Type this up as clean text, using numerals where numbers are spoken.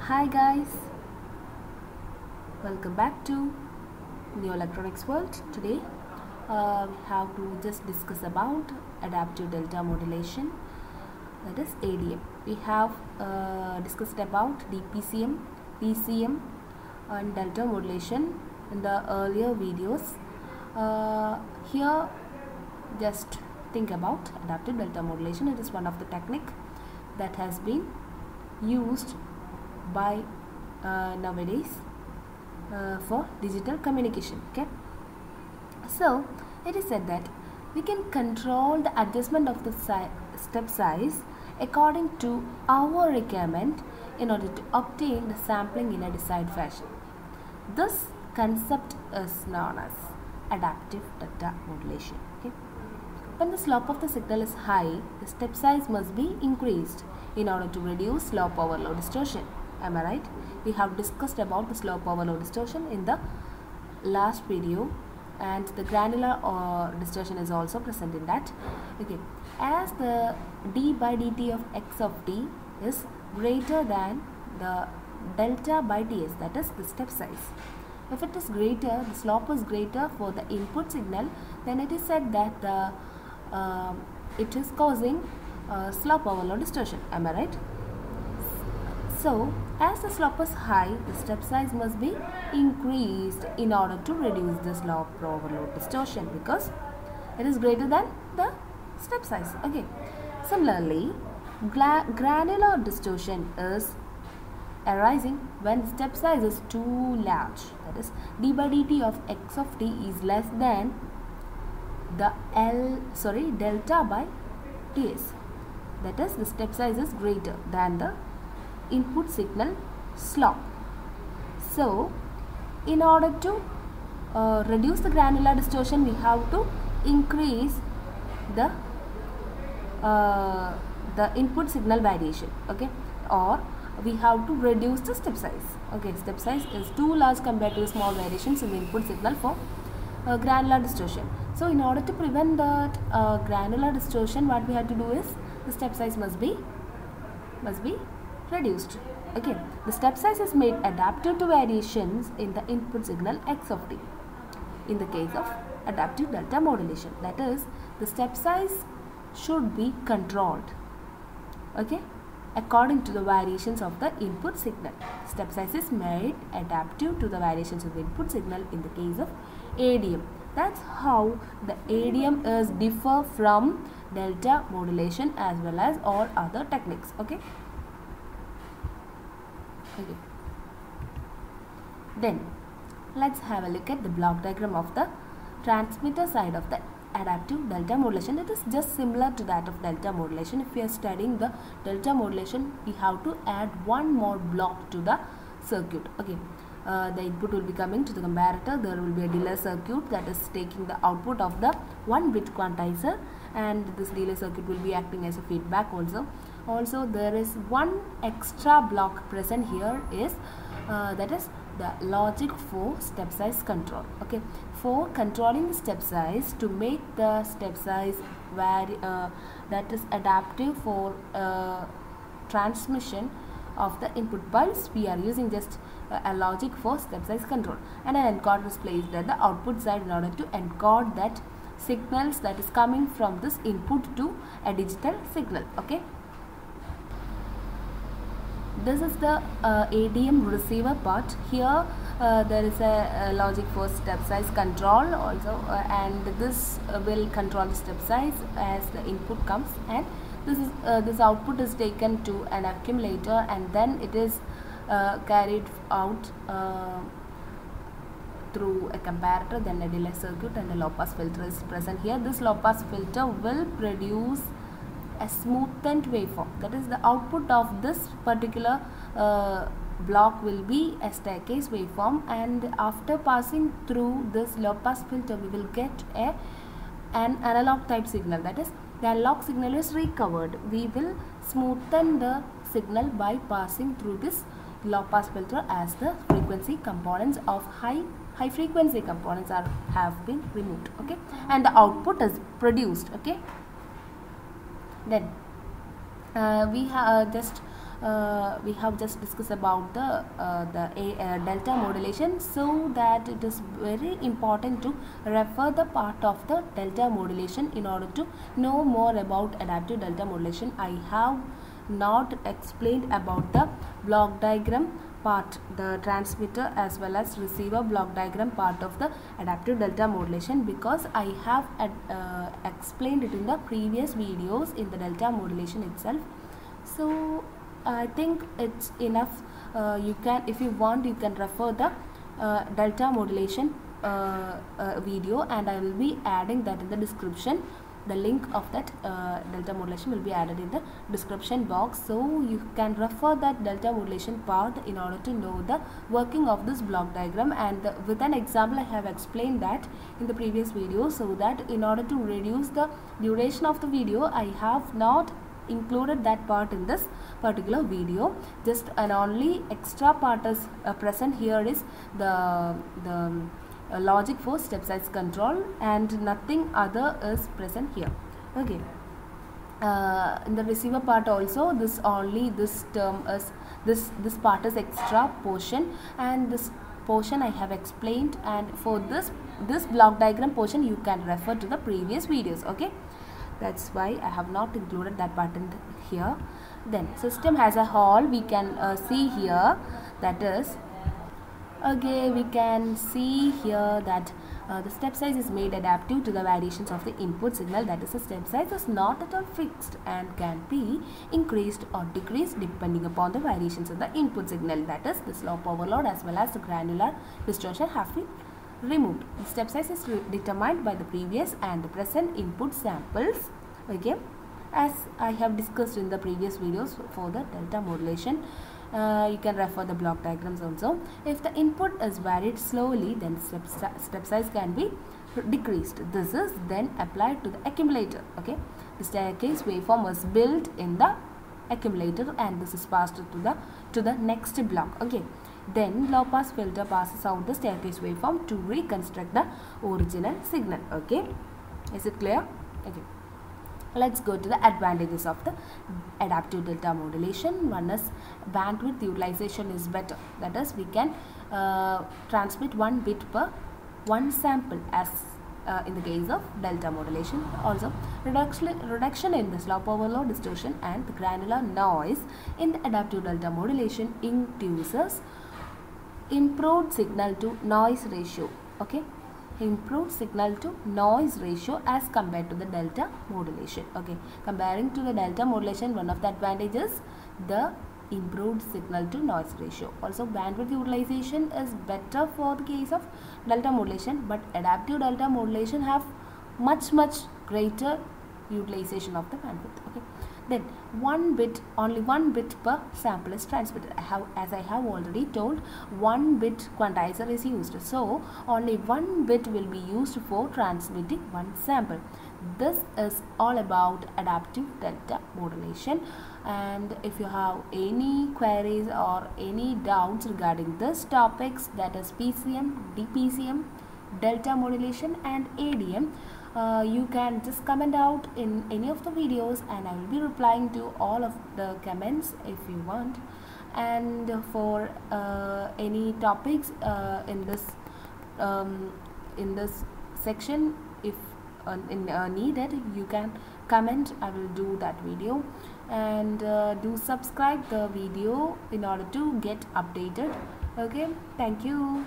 Hi guys, welcome back to Neo Electronics World. Today we have to just discuss about adaptive delta modulation, that is ADM. We have discussed about DPCM, PCM and delta modulation in the earlier videos. Here just think about adaptive delta modulation. It is one of the technique that has been used by nowadays for digital communication. Okay, so it is said that we can control the adjustment of the step size according to our requirement in order to obtain the sampling in a desired fashion. This concept is known as adaptive delta modulation. Okay, when the slope of the signal is high, the step size must be increased in order to reduce slope overload distortion. Am I right? We have discussed about the slope overload distortion in the last video, and the granular distortion is also present in that. Okay, as the d by dt of x of t is greater than the delta by ts, that is the step size. If it is greater, the slope is greater for the input signal, then it is said that it is causing slope overload distortion. Am I right? So, as the slope is high, the step size must be increased in order to reduce the slope overload distortion, because it is greater than the step size. Okay. Similarly, granular distortion is arising when the step size is too large. That is, d by dt of x of t is less than the delta by ts. That is, the step size is greater than the input signal slope. So, in order to reduce the granular distortion, we have to increase the input signal variation. Okay, or we have to reduce the step size. Okay, step size is too large compared to small variations in the input signal for granular distortion. So, in order to prevent that granular distortion, what we have to do is the step size must be reduced. Okay, the step size is made adaptive to variations in the input signal x of t in the case of adaptive delta modulation. That is, the step size should be controlled, okay, according to the variations of the input signal. Step size is made adaptive to the variations of the input signal in the case of ADM. That's how the ADM is differ from delta modulation as well as all other techniques. Okay. Okay. Then let's have a look at the block diagram of the transmitter side of the adaptive delta modulation. It is just similar to that of delta modulation. If we are studying the delta modulation, we have to add one more block to the circuit. Okay, the input will be coming to the comparator. There will be a delay circuit that is taking the output of the 1-bit quantizer, and this delay circuit will be acting as a feedback also. Also, there is one extra block present here, is that is the logic for step size control. Okay, for controlling the step size, to make the step size that is adaptive for transmission of the input pulse, we are using just a logic for step size control, and an encoder is placed at the output side in order to encode that signals that is coming from this input to a digital signal. Okay, this is the ADM receiver part. Here there is a logic for step size control also, and this will control the step size as the input comes, and this output is taken to an accumulator, and then it is carried out through a comparator, then a delay circuit, and a low pass filter is present here. This low pass filter will produce a smoothened waveform. That is, the output of this particular block will be a staircase waveform, and after passing through this low pass filter, we will get an analog type signal. That is, the analog signal is recovered. We will smoothen the signal by passing through this low pass filter, as the frequency components of high frequency components have been removed. Okay, and the output is produced. Okay, then we have just we have just discussed about the delta modulation, so that it is very important to refer the part of the delta modulation in order to know more about adaptive delta modulation. I have not explained about the block diagram part, the transmitter as well as receiver block diagram part of the adaptive delta modulation, because I have explained it in the previous videos in the delta modulation itself. So I think it's enough. You can, if you want, you can refer the delta modulation video, and I will be adding that in the description. The link of that delta modulation will be added in the description box, so you can refer that delta modulation part in order to know the working of this block diagram. And with an example I have explained that in the previous video, so that in order to reduce the duration of the video, I have not included that part in this particular video. Just an only extra part is present here is the logic for step size control, and nothing other is present here. Okay. In the receiver part also, this term is this part is extra portion, and this portion I have explained, and for this block diagram portion you can refer to the previous videos. Okay, that's why I have not included that part in here. Then system as a whole, we can see here, that is, okay, we can see here that the step size is made adaptive to the variations of the input signal. That is, the step size is not at all fixed and can be increased or decreased depending upon the variations of the input signal. That is, the slope overload as well as the granular distortion have been removed. The step size is determined by the previous and the present input samples. Okay, as I have discussed in the previous videos for the delta modulation. You can refer the block diagrams also. If the input is varied slowly, then step size can be decreased. This is then applied to the accumulator. Okay, the staircase waveform was built in the accumulator, and this is passed to the next block. Okay, then low pass filter passes out the staircase waveform to reconstruct the original signal. Okay, is it clear? Okay. Let's go to the advantages of the adaptive delta modulation. One is bandwidth utilization is better. That is, we can transmit 1 bit per 1 sample, as in the case of delta modulation. Also, reduction in the slope overload, distortion and the granular noise in the adaptive delta modulation induces improved signal to noise ratio. Okay, improved signal to noise ratio as compared to the delta modulation. Okay, comparing to the delta modulation, one of the advantages, the improved signal to noise ratio. Also, bandwidth utilization is better for the case of delta modulation, but adaptive delta modulation have much greater utilization of the bandwidth. Okay, then only one bit per sample is transmitted. As I have already told, 1 bit quantizer is used, so only 1 bit will be used for transmitting 1 sample. This is all about adaptive delta modulation, and if you have any queries or any doubts regarding this topics, that is PCM, DPCM, delta modulation and ADM, you can just comment out in any of the videos, and I will be replying to all of the comments if you want. And for any topics in this section, if needed, you can comment. I will do that video, and do subscribe the video in order to get updated. Okay, thank you.